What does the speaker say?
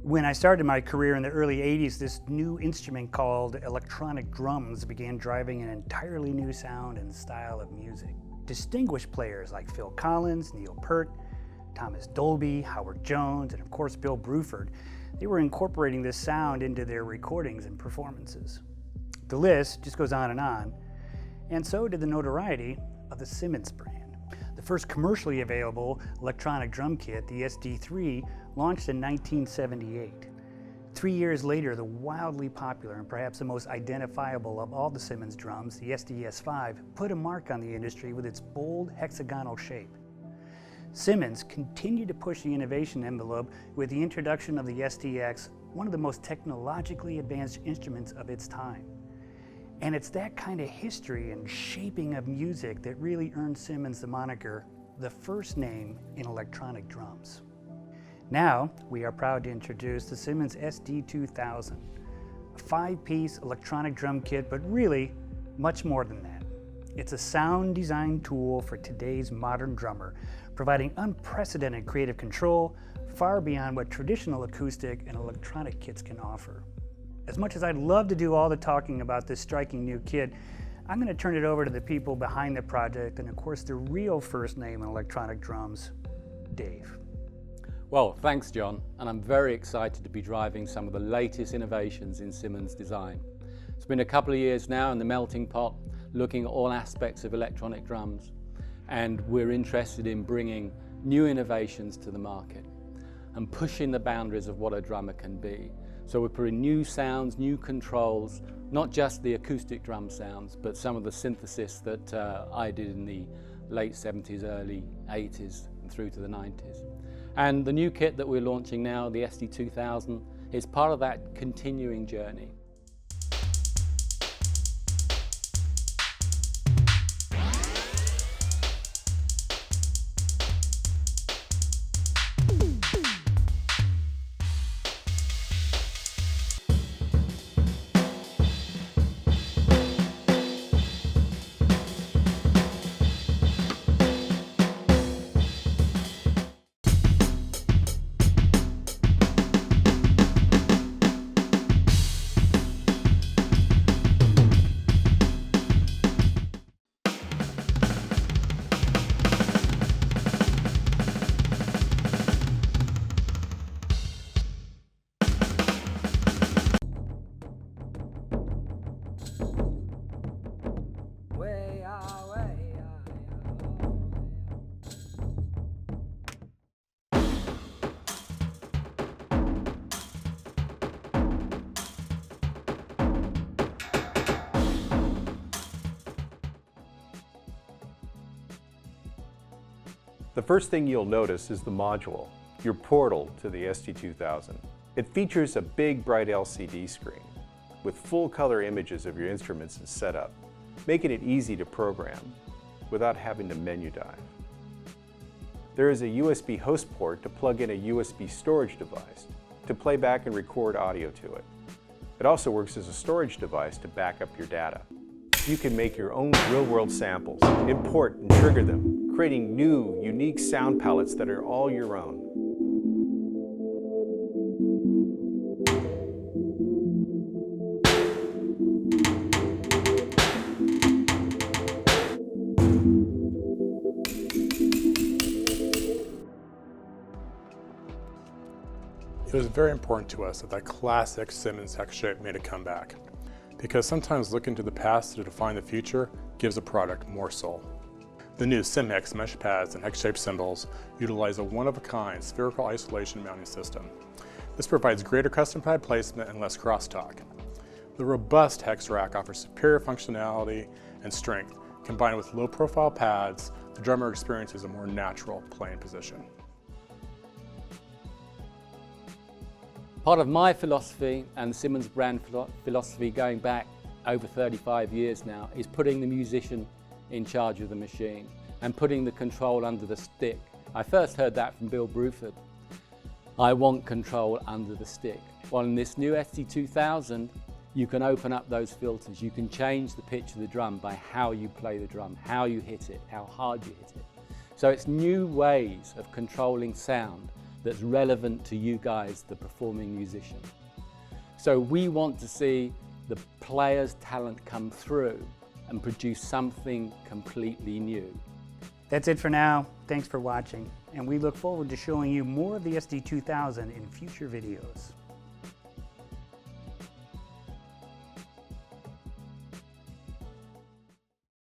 When I started my career in the early 80s, this new instrument called electronic drums began driving an entirely new sound and style of music. Distinguished players like Phil Collins, Neil Peart, Thomas Dolby, Howard Jones, and of course Bill Bruford, they were incorporating this sound into their recordings and performances. The list just goes on, and so did the notoriety of the Simmons brand. The first commercially available electronic drum kit, the SD3, launched in 1978. 3 years later, the wildly popular and perhaps the most identifiable of all the Simmons drums, the SD-S5, put a mark on the industry with its bold hexagonal shape. Simmons continued to push the innovation envelope with the introduction of the SDX, one of the most technologically advanced instruments of its time. And it's that kind of history and shaping of music that really earned Simmons the moniker, the first name in electronic drums. Now, we are proud to introduce the Simmons SD2000, a 5-piece electronic drum kit, but really much more than that. It's a sound design tool for today's modern drummer, providing unprecedented creative control far beyond what traditional acoustic and electronic kits can offer. As much as I'd love to do all the talking about this striking new kit, I'm going to turn it over to the people behind the project and of course the real first name in electronic drums, Dave. Well, thanks John, and I'm very excited to be driving some of the latest innovations in Simmons design. It's been a couple of years now in the melting pot, looking at all aspects of electronic drums, and we're interested in bringing new innovations to the market and pushing the boundaries of what a drummer can be. So we're putting new sounds, new controls, not just the acoustic drum sounds, but some of the synthesis that I did in the late 70s, early 80s and through to the 90s. And the new kit that we're launching now, the SD2000, is part of that continuing journey. The first thing you'll notice is the module, your portal to the SD2000. It features a big bright LCD screen with full color images of your instruments and setup, making it easy to program without having to menu dive. There is a USB host port to plug in a USB storage device to play back and record audio to it. It also works as a storage device to back up your data. You can make your own real-world samples, import and trigger them, creating new, unique sound palettes that are all your own. It was very important to us that that classic Simmons hex shape made a comeback, because sometimes looking to the past to define the future gives a product more soul. The new SimHex mesh pads and hex-shaped cymbals utilize a one-of-a-kind spherical isolation mounting system. This provides greater custom pad placement and less crosstalk. The robust hex rack offers superior functionality and strength. Combined with low-profile pads, the drummer experiences a more natural playing position. Part of my philosophy and Simmons brand philosophy going back over 35 years now is putting the musician in charge of the machine and putting the control under the stick. I first heard that from Bill Bruford. I want control under the stick. Well, in this new SD2000, you can open up those filters. You can change the pitch of the drum by how you play the drum, how you hit it, how hard you hit it. So it's new ways of controlling sound that's relevant to you guys, the performing musician. So we want to see the player's talent come through and produce something completely new. That's it for now. Thanks for watching, and we look forward to showing you more of the SD2000 in future videos.